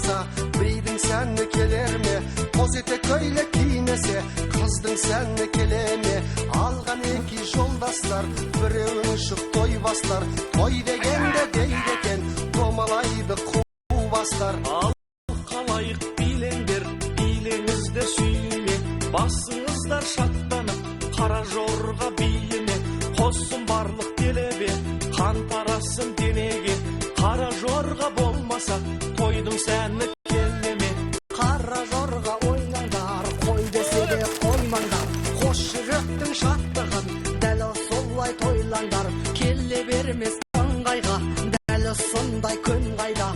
болмаса, бейдің сәні келер ме? Қос етек көйлек кимесе, қыздың сәні келе ме? Алған екі жолдастар, біреуін шық той бастар. Той дегенде дейді екен, домалайды қу бастар. Ал қалайық билеңдер, билеңізді сүйіне, басыңыздар шаттанып, қара жорға биіне. Қосын барлық делебе, қан тарасын денеге, қара жорға болмаса, тойдың сәні келеме. Қара жорға ойнаңдар, қой десе де қоймаңдар. Қош жүректің шаттығын, дәл солай тойлаңдар. Келе бермес ыңғайға, дәл сондай күн қайда.